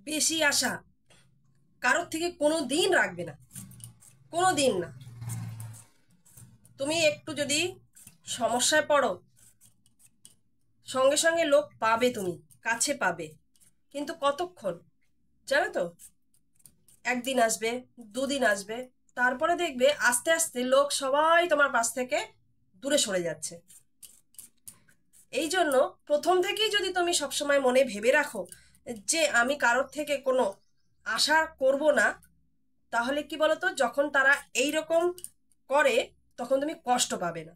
বেশি আশা কারোর থেকে কোনো দিন রাখবে না, কোনো দিন না। তুমি একটু যদি সমস্যায় পড়ো, সঙ্গে সঙ্গে লোক পাবে, তুমি কাছে পাবে, কিন্তু কতক্ষণ জানো তো? একদিন আসবে, দুদিন আসবে, তারপরে দেখবে আস্তে আস্তে লোক সবাই তোমার পাশ থেকে দূরে সরে যাচ্ছে। এই জন্য প্রথম থেকেই যদি তুমি সবসময় মনে ভেবে রাখো যে আমি কারোর থেকে কোনো আশা করব না, তাহলে কি বলতো, যখন তারা এই রকম করে তখন তুমি কষ্ট পাবে না।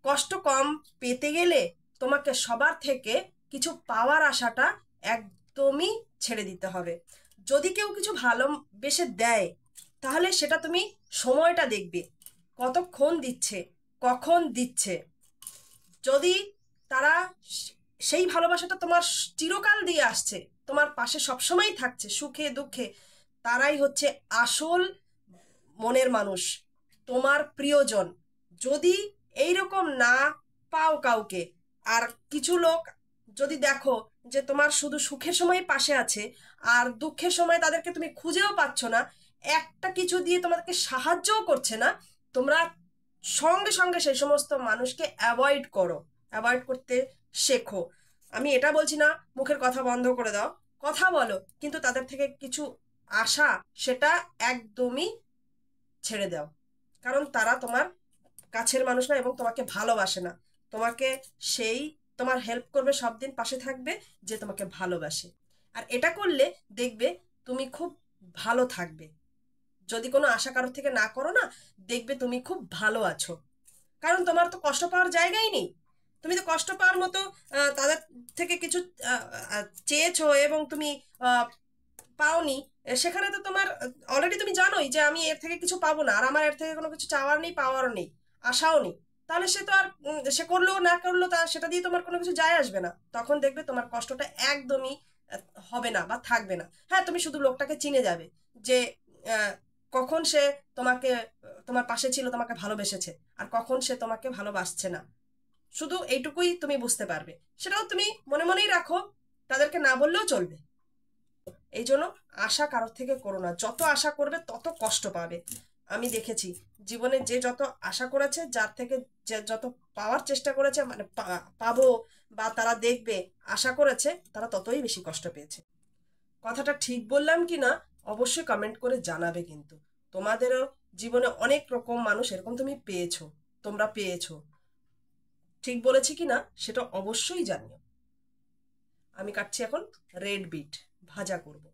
কষ্ট কম পেতে গেলে তোমাকে সবার থেকে কিছু পাওয়ার আশাটা একদমই ছেড়ে দিতে হবে। যদি কেউ কিছু ভালোবেসে দেয়, তাহলে সেটা তুমি সময়টা দেখবে, কতক্ষণ দিচ্ছে, কখন দিচ্ছে। যদি তারা সেই ভালোবাসাটা তোমার চিরকাল দিয়ে আসছে, তোমার পাশে সবসময় থাকছে সুখে দুঃখে, তারাই হচ্ছে আসল মনের মানুষ, তোমার প্রিয়জন। যদি এইরকম না পাও কাউকে, আর কিছু লোক যদি দেখো যে তোমার শুধু সুখের সময় পাশে আছে আর দুঃখের সময় তাদেরকে তুমি খুঁজেও পাচ্ছ না, একটা কিছু দিয়ে তোমাদেরকে সাহায্যও করছে না, তোমরা সঙ্গে সঙ্গে সেই সমস্ত মানুষকে অ্যাভয়েড করো, অ্যাভয়েড করতে শেখো। আমি এটা বলছি না মুখের কথা বন্ধ করে দাও, কথা বলো, কিন্তু তাদের থেকে কিছু আশা সেটা একদমই ছেড়ে দাও। কারণ তারা তোমার কাছের মানুষ না এবং তোমাকে ভালোবাসে না। তোমাকে সেই তোমার হেল্প করবে, সব দিন পাশে থাকবে যে তোমাকে ভালোবাসে। আর এটা করলে দেখবে তুমি খুব ভালো থাকবে। যদি কোনো আশা কারোর থেকে না করো না, দেখবে তুমি খুব ভালো আছো। কারণ তোমার তো কষ্ট পাওয়ার জায়গাই নেই। তুমি তো কষ্ট পাওয়ার মতো তাদের থেকে কিছু চেয়েছো এবং তুমি আহ, পাওনি। সেখানে তো তোমার অলরেডি তুমি জানোই যে আমি এর থেকে কিছু পাবো না, আর আমার এর থেকে কোনো কিছু চাওয়ার নেই, পাওয়ারও নেই, আশাও নেই। তাহলে সে তো আর সে করলেও না করলেও তা সেটা দিয়ে তোমার কোনো কিছু যায় আসবে না। তখন দেখবে তোমার কষ্টটা একদমই হবে না বা থাকবে না। হ্যাঁ, তুমি শুধু লোকটাকে চিনে যাবে যে আহ, কখন সে তোমাকে তোমার পাশে ছিল, তোমাকে ভালোবেসেছে, আর কখন সে তোমাকে ভালোবাসছে না। শুধু এইটুকুই তুমি বুঝতে পারবে। সেটাও তুমি মনে মনেই রাখো, তাদেরকে না বললেও চলবে। এই জন্য আশা কারোর থেকে করো না, যত আশা করবে তত কষ্ট পাবে। আমি দেখেছি জীবনে যে যত আশা করেছে, যার থেকে যে যত পাওয়ার চেষ্টা করেছে, মানে পাবো বা তারা দেখবে আশা করেছে, তারা ততই বেশি কষ্ট পেয়েছে। কথাটা ঠিক বললাম কি না অবশ্যই কমেন্ট করে জানাবে কিন্তু। তোমাদেরও জীবনে অনেক রকম মানুষ এরকম তুমি পেয়েছো, তোমরা পেয়েছো। ঠিক বলেছি কি না সেটা অবশ্যই জানিও। আমি কাটছি এখন রেড বিট, ভাজা করব।